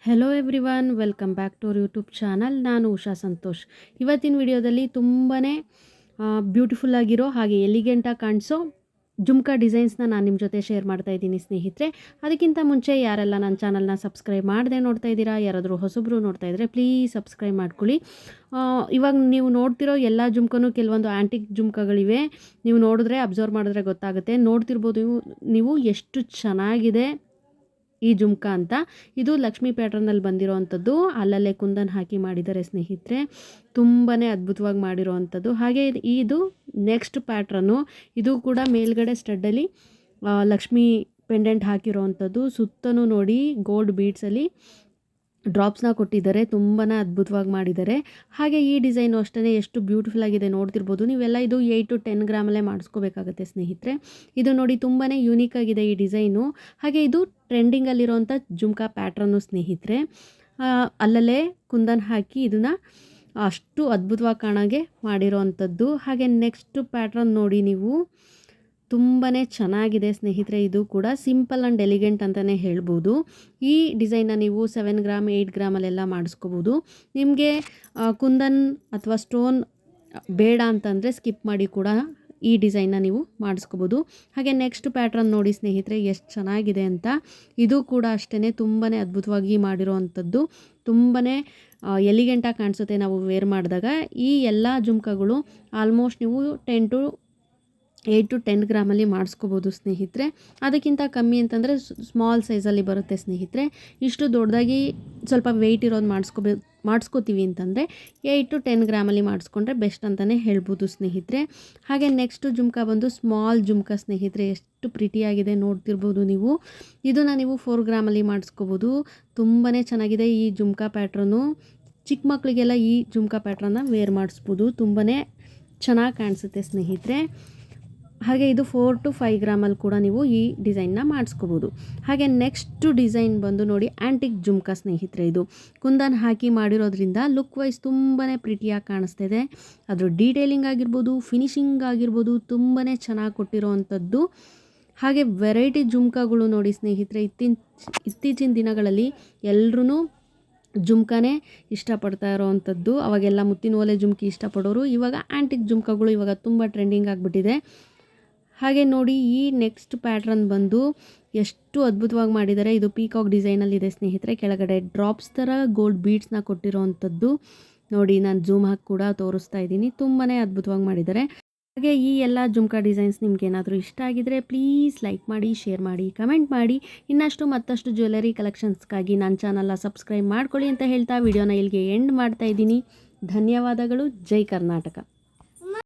Hello everyone, welcome back to our YouTube channel. ನಾನು ಉಷಾ ಸಂತೋಷ್. ಇವತ್ತಿನ ವಿಡಿಯೋದಲ್ಲಿ ತುಂಬಾ ಬ್ಯೂಟಿಫುಲ್ ಆಗಿರೋ ಹಾಗೆ ಎಲಿಗೆಂಟಾಗಿ ಕಾಣಿಸೋ ಜುಮ್ಕಾ ಡಿಸೈನ್ಸ್ನ ನಾನು ನಿಮ್ಮ ಜೊತೆ ಶೇರ್ ಮಾಡ್ತಾ ಇದ್ದೀನಿ ಸ್ನೇಹಿತರೆ. ಅದಕ್ಕಿಂತ ಮುಂಚೆ ಯಾರೆಲ್ಲ ನನ್ನ ಚಾನಲ್ನ ಸಬ್ಸ್ಕ್ರೈಬ್ ಮಾಡದೆ ನೋಡ್ತಾ ಇದ್ದೀರಾ, ಯಾರಾದರೂ ಹೊಸಬ್ರು ನೋಡ್ತಾ ಇದ್ದರೆ ಪ್ಲೀಸ್ ಸಬ್ಸ್ಕ್ರೈಬ್ ಮಾಡ್ಕೊಳ್ಳಿ. ಇವಾಗ ನೀವು ನೋಡ್ತಿರೋ ಎಲ್ಲ ಜುಮ್ಕನೂ ಕೆಲವೊಂದು ಆ್ಯಂಟಿಕ್ ಜುಮ್ಕಗಳಿವೆ. ನೀವು ನೋಡಿದ್ರೆ ಅಬ್ಸರ್ವ್ ಮಾಡಿದ್ರೆ ಗೊತ್ತಾಗುತ್ತೆ. ನೋಡ್ತಿರ್ಬೋದು ನೀವು ಎಷ್ಟು ಚೆನ್ನಾಗಿದೆ ಈ ಜುಮ್ಕಾ ಅಂತ. ಇದು ಲಕ್ಷ್ಮಿ ಪ್ಯಾಟ್ರನಲ್ಲಿ ಬಂದಿರೋ ಅಂಥದ್ದು. ಅಲ್ಲಲ್ಲೇ ಕುಂದನ್ ಹಾಕಿ ಮಾಡಿದ್ದಾರೆ ಸ್ನೇಹಿತರೆ. ತುಂಬಾ ಅದ್ಭುತವಾಗಿ ಮಾಡಿರೋ ಅಂಥದ್ದು. ಹಾಗೆ ಇದು ನೆಕ್ಸ್ಟ್ ಪ್ಯಾಟ್ರನ್ನು. ಇದು ಕೂಡ ಮೇಲ್ಗಡೆ ಸ್ಟಡ್ಡಲ್ಲಿ ಲಕ್ಷ್ಮಿ ಪೆಂಡೆಂಟ್ ಹಾಕಿರೋ ಅಂಥದ್ದು. ಸುತ್ತಲೂ ನೋಡಿ ಗೋಲ್ಡ್ ಬೀಡ್ಸಲ್ಲಿ ಡ್ರಾಪ್ಸ್ನ ಕೊಟ್ಟಿದ್ದಾರೆ. ತುಂಬಾ ಅದ್ಭುತವಾಗಿ ಮಾಡಿದ್ದಾರೆ. ಹಾಗೆ ಈ ಡಿಸೈನು ಅಷ್ಟೇ ಎಷ್ಟು ಬ್ಯೂಟಿಫುಲ್ ಆಗಿದೆ ನೋಡ್ತಿರ್ಬೋದು ನೀವೆಲ್ಲ. ಇದು 8 to 10 ಗ್ರಾಮಲ್ಲೇ ಮಾಡಿಸ್ಕೋಬೇಕಾಗತ್ತೆ ಸ್ನೇಹಿತರೆ. ಇದು ನೋಡಿ ತುಂಬಾ ಯೂನಿಕ್ ಆಗಿದೆ ಈ ಡಿಸೈನು. ಹಾಗೆ ಇದು ಟ್ರೆಂಡಿಂಗಲ್ಲಿರೋಂಥ ಜುಮ್ಕಾ ಪ್ಯಾಟ್ರನ್ನು ಸ್ನೇಹಿತರೆ. ಅಲ್ಲಲ್ಲೇ ಕುಂದನ್ ಹಾಕಿ ಇದನ್ನು ಅಷ್ಟು ಅದ್ಭುತವಾಗಿ ಕಾಣೋಂಗೆ ಮಾಡಿರೋ ಅಂಥದ್ದು. ಹಾಗೆ ನೆಕ್ಸ್ಟ್ ಪ್ಯಾಟ್ರನ್ ನೋಡಿ ನೀವು, ತುಂಬಾ ಚೆನ್ನಾಗಿದೆ ಸ್ನೇಹಿತರೆ. ಇದು ಕೂಡ ಸಿಂಪಲ್ ಆ್ಯಂಡ್ ಎಲಿಗೆಂಟ್ ಅಂತಲೇ ಹೇಳ್ಬೋದು. ಈ ಡಿಸೈನ್ನ ನೀವು 7 ಗ್ರಾಮ್ 8 ಗ್ರಾಮಲ್ಲೆಲ್ಲ ಮಾಡಿಸ್ಕೋಬೋದು. ನಿಮಗೆ ಕುಂದನ್ ಅಥವಾ ಸ್ಟೋನ್ ಬೇಡ ಅಂತಂದರೆ ಸ್ಕಿಪ್ ಮಾಡಿ ಕೂಡ ಈ ಡಿಸೈನ್ನ ನೀವು ಮಾಡಿಸ್ಕೋಬೋದು. ಹಾಗೆ ನೆಕ್ಸ್ಟ್ ಪ್ಯಾಟ್ರನ್ ನೋಡಿ ಸ್ನೇಹಿತರೆ, ಎಷ್ಟು ಚೆನ್ನಾಗಿದೆ ಅಂತ. ಇದು ಕೂಡ ಅಷ್ಟೇ ತುಂಬಾ ಅದ್ಭುತವಾಗಿ ಮಾಡಿರೋ ಅಂಥದ್ದು. ತುಂಬಾ ಎಲಿಗೆಂಟಾಗಿ ಕಾಣಿಸುತ್ತೆ ನಾವು ವೇರ್ ಮಾಡಿದಾಗ. ಈ ಎಲ್ಲ ಜುಮ್ಕಗಳು ಆಲ್ಮೋಸ್ಟ್ ನೀವು 8 to 10 ಗ್ರಾಮಲ್ಲಿ ಮಾಡಿಸ್ಕೋಬೋದು ಸ್ನೇಹಿತರೆ. ಅದಕ್ಕಿಂತ ಕಮ್ಮಿ ಅಂತಂದರೆ ಸ್ಮಾಲ್ ಸೈಜಲ್ಲಿ ಬರುತ್ತೆ ಸ್ನೇಹಿತರೆ. ಇಷ್ಟು ದೊಡ್ಡದಾಗಿ ಸ್ವಲ್ಪ ವೆಯ್ಟ್ ಇರೋದು ಮಾಡಿಸ್ಕೋತೀವಿ ಅಂತಂದರೆ 8 to 10 ಗ್ರಾಮಲ್ಲಿ ಮಾಡಿಸ್ಕೊಂಡ್ರೆ ಬೆಸ್ಟ್ ಅಂತಲೇ ಹೇಳ್ಬೋದು ಸ್ನೇಹಿತರೆ. ಹಾಗೆ ನೆಕ್ಸ್ಟು ಜುಮ್ಕಾ ಬಂದು ಸ್ಮಾಲ್ ಜುಮ್ಕಾ ಸ್ನೇಹಿತರೆ. ಎಷ್ಟು ಪ್ರಿಟಿಯಾಗಿದೆ ನೋಡ್ತಿರ್ಬೋದು ನೀವು. ಇದನ್ನು ನೀವು 4 ಗ್ರಾಮಲ್ಲಿ ಮಾಡಿಸ್ಕೋಬೋದು. ತುಂಬಾ ಚೆನ್ನಾಗಿದೆ ಈ ಜುಮ್ಕಾ ಪ್ಯಾಟ್ರನ್ನು. ಚಿಕ್ಕ ಮಕ್ಕಳಿಗೆಲ್ಲ ಈ ಜುಮ್ಕಾ ಪ್ಯಾಟ್ರನ್ನ ವೇರ್ ಮಾಡಿಸ್ಬೋದು. ತುಂಬಾ ಚೆನ್ನಾಗಿ ಕಾಣಿಸುತ್ತೆ ಸ್ನೇಹಿತರೆ. ಹಾಗೆ ಇದು 4 to 5 ಗ್ರಾಮಲ್ಲಿ ಕೂಡ ನೀವು ಈ ಡಿಸೈನ್ನ ಮಾಡಿಸ್ಕೋಬೋದು. ಹಾಗೆ ನೆಕ್ಸ್ಟು ಡಿಸೈನ್ ಬಂದು ನೋಡಿ ಆ್ಯಂಟಿಕ್ ಜುಮ್ಕಾ ಸ್ನೇಹಿತರೆ. ಇದು ಕುಂದನ್ ಹಾಕಿ ಮಾಡಿರೋದ್ರಿಂದ ಲುಕ್ ವೈಸ್ ತುಂಬಾ ಪ್ರಿಟಿಯಾಗಿ ಕಾಣಿಸ್ತಿದೆ. ಅದ್ರ ಡೀಟೇಲಿಂಗ್ ಆಗಿರ್ಬೋದು, ಫಿನಿಶಿಂಗ್ ಆಗಿರ್ಬೋದು ತುಂಬಾ ಚೆನ್ನಾಗಿ ಕೊಟ್ಟಿರೋ ಅಂಥದ್ದು. ಹಾಗೆ ವೆರೈಟಿ ಜುಮ್ಕಾಗಳು ನೋಡಿ ಸ್ನೇಹಿತರೆ. ಇತ್ತೀಚಿನ ದಿನಗಳಲ್ಲಿ ಎಲ್ಲರೂ ಜುಮ್ಕಾನೇ ಇಷ್ಟಪಡ್ತಾ ಇರೋ ಅಂಥದ್ದು. ಅವಾಗೆಲ್ಲ ಮುತ್ತಿನ ಓಲೆ ಜುಮ್ಕಿ ಇಷ್ಟಪಡೋರು. ಇವಾಗ ಆ್ಯಂಟಿಕ್ ಜುಮ್ಕಾಗಳು ಇವಾಗ ತುಂಬ ಟ್ರೆಂಡಿಂಗ್ ಆಗಿಬಿಟ್ಟಿದೆ. ಹಾಗೆ ನೋಡಿ ಈ ನೆಕ್ಸ್ಟ್ ಪ್ಯಾಟ್ರನ್ ಬಂದು ಎಷ್ಟು ಅದ್ಭುತವಾಗಿ ಮಾಡಿದ್ದಾರೆ. ಇದು ಪೀಕಾಕ್ ಡಿಸೈನಲ್ಲಿದೆ ಸ್ನೇಹಿತರೆ. ಕೆಳಗಡೆ ಡ್ರಾಪ್ಸ್ ಥರ ಗೋಲ್ಡ್ ಬೀಡ್ಸ್ನ ಕೊಟ್ಟಿರೋ ಅಂಥದ್ದು ನೋಡಿ. ನಾನು ಝೂಮ್ ಹಾಕಿ ಕೂಡ ತೋರಿಸ್ತಾ ಇದ್ದೀನಿ. ತುಂಬಾ ಅದ್ಭುತವಾಗಿ ಮಾಡಿದ್ದಾರೆ. ಹಾಗೆ ಈ ಎಲ್ಲ ಜುಮ್ಕಾ ಡಿಸೈನ್ಸ್ ನಿಮ್ಗೇನಾದರೂ ಇಷ್ಟ ಆಗಿದರೆ ಪ್ಲೀಸ್ ಲೈಕ್ ಮಾಡಿ, ಶೇರ್ ಮಾಡಿ, ಕಮೆಂಟ್ ಮಾಡಿ. ಇನ್ನಷ್ಟು ಮತ್ತಷ್ಟು ಜ್ಯುವೆಲರಿ ಕಲೆಕ್ಷನ್ಸ್ಗಾಗಿ ನನ್ನ ಚಾನಲ್ನ ಸಬ್ಸ್ಕ್ರೈಬ್ ಮಾಡ್ಕೊಳ್ಳಿ ಅಂತ ಹೇಳ್ತಾ ವಿಡಿಯೋನ ಇಲ್ಲಿಗೆ ಎಂಡ್ ಮಾಡ್ತಾ ಇದ್ದೀನಿ. ಧನ್ಯವಾದಗಳು. ಜೈ ಕರ್ನಾಟಕ.